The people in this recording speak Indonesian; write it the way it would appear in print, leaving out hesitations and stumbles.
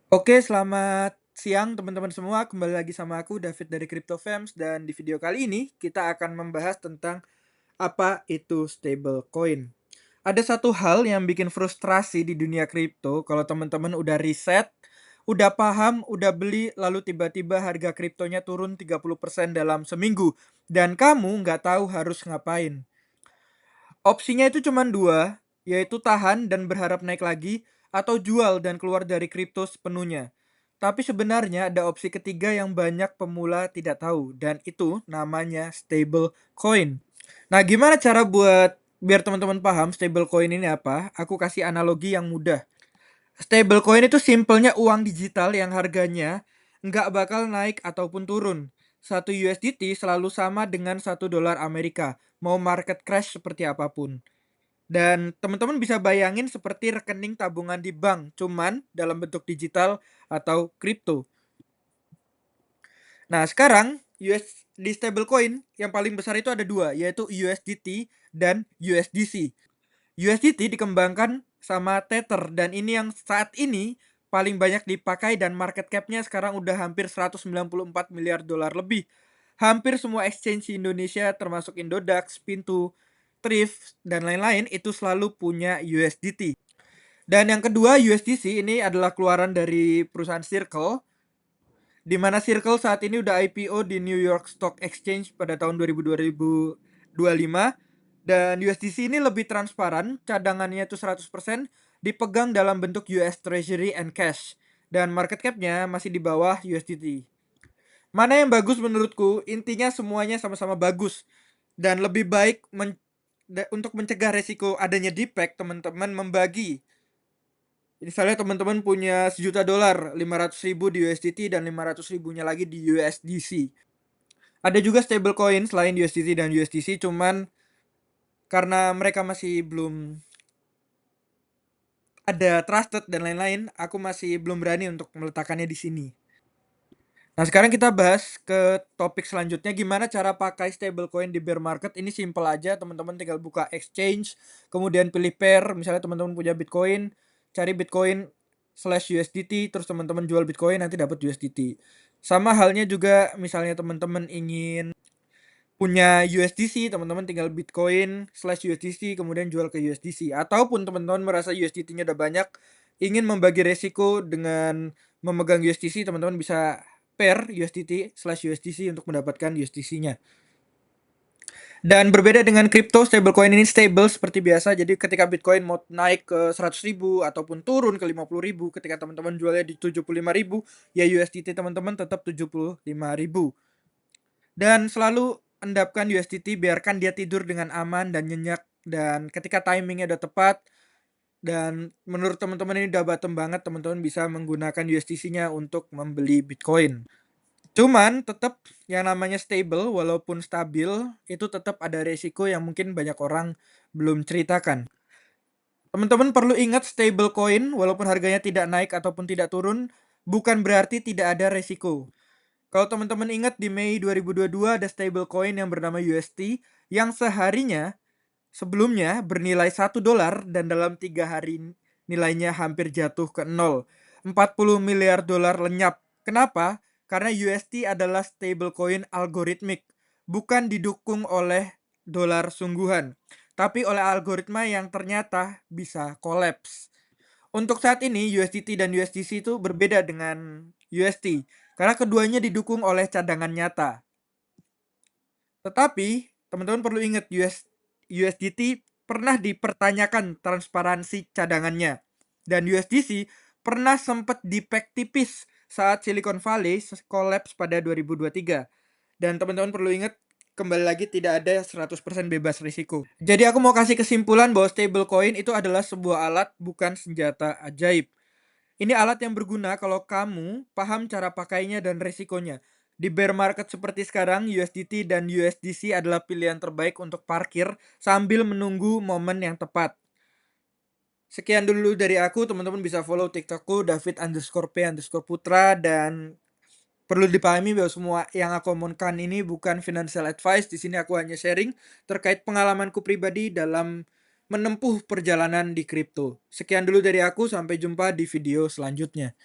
Oke, selamat siang teman-teman semua. Kembali lagi sama aku David dari CryptoFams dan di video kali ini kita akan membahas tentang apa itu stablecoin. Ada satu hal yang bikin frustrasi di dunia kripto kalau teman-teman udah riset, udah paham, udah beli, lalu tiba-tiba harga kriptonya turun 30% dalam seminggu dan kamu nggak tahu harus ngapain. Opsinya itu cuma dua, yaitu tahan dan berharap naik lagi, atau jual dan keluar dari kripto sepenuhnya. Tapi sebenarnya ada opsi ketiga yang banyak pemula tidak tahu, dan itu namanya stable coin. Nah, gimana cara buat biar teman-teman paham stable coin ini apa? Aku kasih analogi yang mudah. Stable coin itu simpelnya uang digital yang harganya nggak bakal naik ataupun turun. Satu USDT selalu sama dengan $1 Amerika, mau market crash seperti apapun. Dan teman-teman bisa bayangin seperti rekening tabungan di bank, cuman dalam bentuk digital atau kripto. Nah, sekarang di stablecoin yang paling besar itu ada dua, yaitu USDT dan USDC. USDT dikembangkan sama Tether dan ini yang saat ini paling banyak dipakai dan market cap-nya sekarang udah hampir 194 miliar dolar lebih. Hampir semua exchange di Indonesia termasuk Indodax, Pintu, Thrift, dan lain-lain itu selalu punya USDT. Dan yang kedua USDC ini adalah keluaran dari perusahaan Circle, di mana Circle saat ini udah IPO di New York Stock Exchange pada tahun 2025. Dan USDC ini lebih transparan, cadangannya itu 100% dipegang dalam bentuk US Treasury and Cash. Dan market cap-nya masih di bawah USDT. Mana yang bagus menurutku? Intinya semuanya sama-sama bagus. Dan lebih baik untuk mencegah resiko adanya defect, teman-teman membagi. Misalnya teman-teman punya $1.000.000, 500.000 di USDT dan 500.000-nya lagi di USDC. Ada juga stablecoin selain USDT dan USDC, cuman karena mereka masih belum ada trusted dan lain-lain, aku masih belum berani untuk meletakkannya di sini. Nah, sekarang kita bahas ke topik selanjutnya, gimana cara pakai stablecoin di bear market. Ini simple aja, teman-teman tinggal buka exchange, kemudian pilih pair. Misalnya teman-teman punya Bitcoin, cari Bitcoin/USDT, terus teman-teman jual Bitcoin, nanti dapat USDT. Sama halnya juga misalnya teman-teman ingin punya USDC, teman-teman tinggal Bitcoin/USDC, kemudian jual ke USDC. Ataupun teman-teman merasa USDT-nya udah banyak, ingin membagi resiko dengan memegang USDC, teman-teman bisa pair USDT/USDC untuk mendapatkan USDC-nya. Dan berbeda dengan crypto, stablecoin ini stable seperti biasa. Jadi ketika Bitcoin mau naik ke 100.000 ataupun turun ke 50.000, ketika teman-teman jualnya di 75.000, ya USDT teman-teman tetap 75.000. Dan selalu endapkan USDT, biarkan dia tidur dengan aman dan nyenyak. Dan ketika timingnya udah tepat, dan menurut teman-teman ini udah bottom banget, teman-teman bisa menggunakan USDC-nya untuk membeli Bitcoin. Cuman tetap yang namanya stable, walaupun stabil, itu tetap ada resiko yang mungkin banyak orang belum ceritakan. Teman-teman perlu ingat stablecoin, walaupun harganya tidak naik ataupun tidak turun, bukan berarti tidak ada resiko. Kalau teman-teman ingat di Mei 2022 ada stablecoin yang bernama UST yang seharinya sebelumnya bernilai $1 dan dalam 3 hari nilainya hampir jatuh ke nol. 40 miliar dolar lenyap. Kenapa? Karena UST adalah stablecoin algoritmik, bukan didukung oleh dolar sungguhan, tapi oleh algoritma yang ternyata bisa kolaps. Untuk saat ini USDT dan USDC itu berbeda dengan UST karena keduanya didukung oleh cadangan nyata. Tetapi teman-teman perlu ingat USDT pernah dipertanyakan transparansi cadangannya dan USDC pernah sempat dipek tipis saat Silicon Valley collapse pada 2023. Dan teman-teman perlu ingat, kembali lagi tidak ada 100% bebas risiko. Jadi aku mau kasih kesimpulan bahwa stablecoin itu adalah sebuah alat, bukan senjata ajaib. Ini alat yang berguna kalau kamu paham cara pakainya dan resikonya. Di bear market seperti sekarang, USDT dan USDC adalah pilihan terbaik untuk parkir sambil menunggu momen yang tepat. Sekian dulu dari aku, teman-teman bisa follow TikTokku David_P_Putra, dan perlu dipahami bahwa semua yang aku omongkan ini bukan financial advice. Di sini aku hanya sharing terkait pengalamanku pribadi dalam menempuh perjalanan di kripto. Sekian dulu dari aku, sampai jumpa di video selanjutnya.